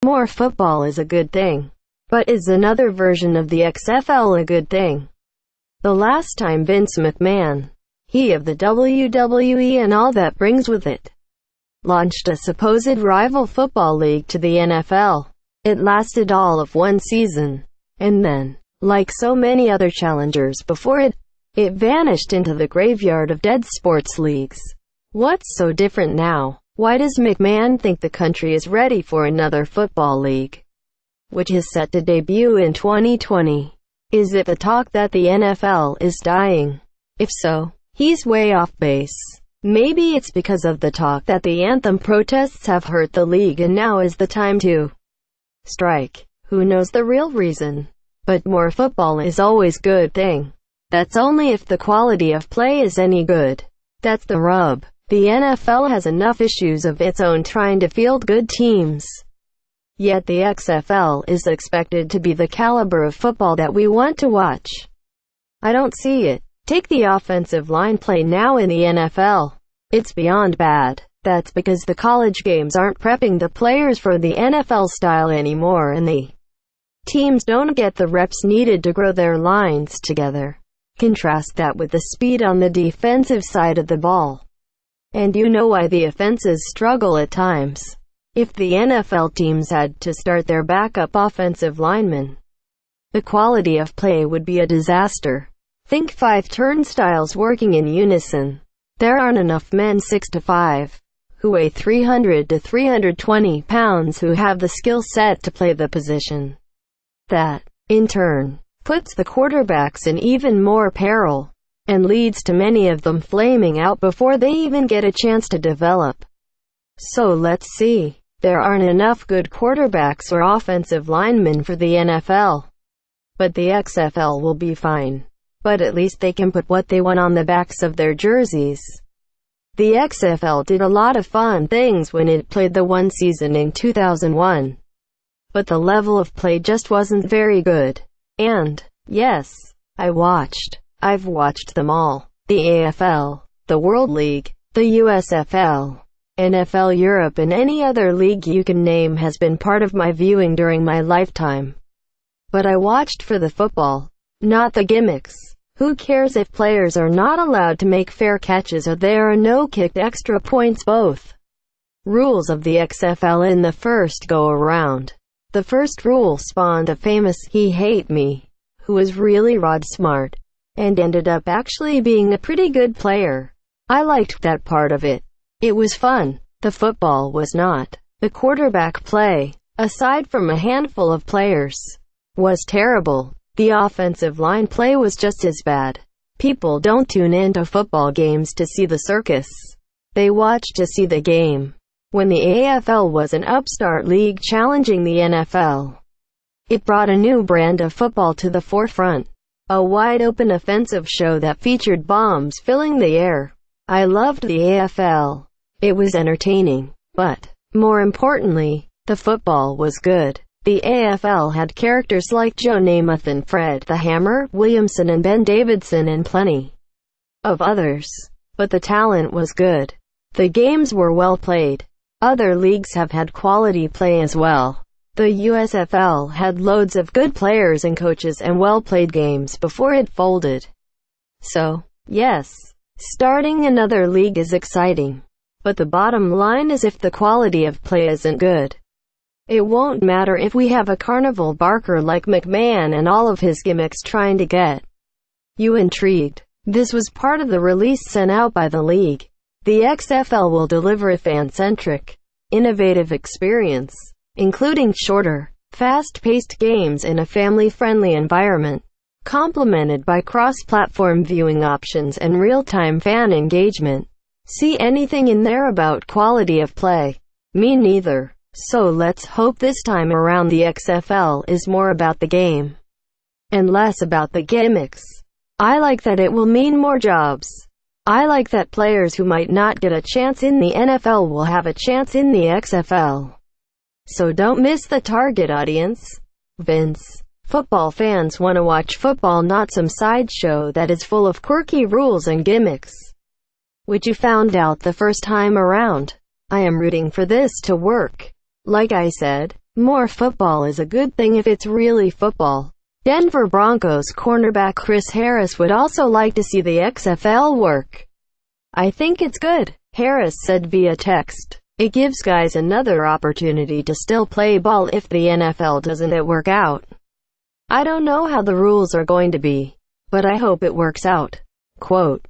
More football is a good thing. But is another version of the XFL a good thing? The last time Vince McMahon, he of the WWE and all that brings with it, launched a supposed rival football league to the NFL, it lasted all of one season. And then, like so many other challengers before it, it vanished into the graveyard of dead sports leagues. What's so different now? Why does McMahon think the country is ready for another football league, which is set to debut in 2020? Is it the talk that the NFL is dying? If so, he's way off base. Maybe it's because of the talk that the anthem protests have hurt the league and now is the time to strike. Who knows the real reason? But more football is always a good thing. That's only if the quality of play is any good. That's the rub. The NFL has enough issues of its own trying to field good teams. Yet the XFL is expected to be the caliber of football that we want to watch. I don't see it. Take the offensive line play now in the NFL. It's beyond bad. That's because the college games aren't prepping the players for the NFL style anymore and the teams don't get the reps needed to grow their lines together. Contrast that with the speed on the defensive side of the ball, and you know why the offenses struggle at times. If the NFL teams had to start their backup offensive linemen, the quality of play would be a disaster. Think 5 turnstiles working in unison. There aren't enough men 6'5", who weigh 300 to 320 pounds who have the skill set to play the position. That, in turn, puts the quarterbacks in even more peril, and leads to many of them flaming out before they even get a chance to develop. So let's see. There aren't enough good quarterbacks or offensive linemen for the NFL. But the XFL will be fine. But at least they can put what they want on the backs of their jerseys. The XFL did a lot of fun things when it played the one season in 2001. But the level of play just wasn't very good. And, yes, I've watched them all. The AFL, the World League, the USFL, NFL Europe and any other league you can name has been part of my viewing during my lifetime. But I watched for the football, not the gimmicks. Who cares if players are not allowed to make fair catches or there are no kicked extra points? Both rules of the XFL in the first go-around. The first rule spawned a famous "he hate me" who was really Rod Smart, and ended up actually being a pretty good player. I liked that part of it. It was fun. The football was not. The quarterback play, aside from a handful of players, was terrible. The offensive line play was just as bad. People don't tune into football games to see the circus. They watch to see the game. When the AFL was an upstart league challenging the NFL, it brought a new brand of football to the forefront. A wide-open offensive show that featured bombs filling the air. I loved the AFL. It was entertaining. But, more importantly, the football was good. The AFL had characters like Joe Namath and Fred the Hammer Williamson and Ben Davidson and plenty of others. But the talent was good. The games were well played. Other leagues have had quality play as well. The USFL had loads of good players and coaches and well-played games before it folded. So, yes, starting another league is exciting. But the bottom line is if the quality of play isn't good, it won't matter if we have a carnival barker like McMahon and all of his gimmicks trying to get you intrigued. This was part of the release sent out by the league. The XFL will deliver a fan-centric, innovative experience, including shorter, fast-paced games in a family-friendly environment, complemented by cross-platform viewing options and real-time fan engagement. See anything in there about quality of play? Me neither. So let's hope this time around the XFL is more about the game and less about the gimmicks. I like that it will mean more jobs. I like that players who might not get a chance in the NFL will have a chance in the XFL. So don't miss the target audience. Vince. Football fans want to watch football, not some sideshow that is full of quirky rules and gimmicks. which you found out the first time around. I am rooting for this to work. Like I said, more football is a good thing if it's really football. Denver Broncos cornerback Chris Harris would also like to see the XFL work. I think it's good, Harris said via text. It gives guys another opportunity to still play ball if the NFL doesn't work out. I don't know how the rules are going to be, but I hope it works out. Quote,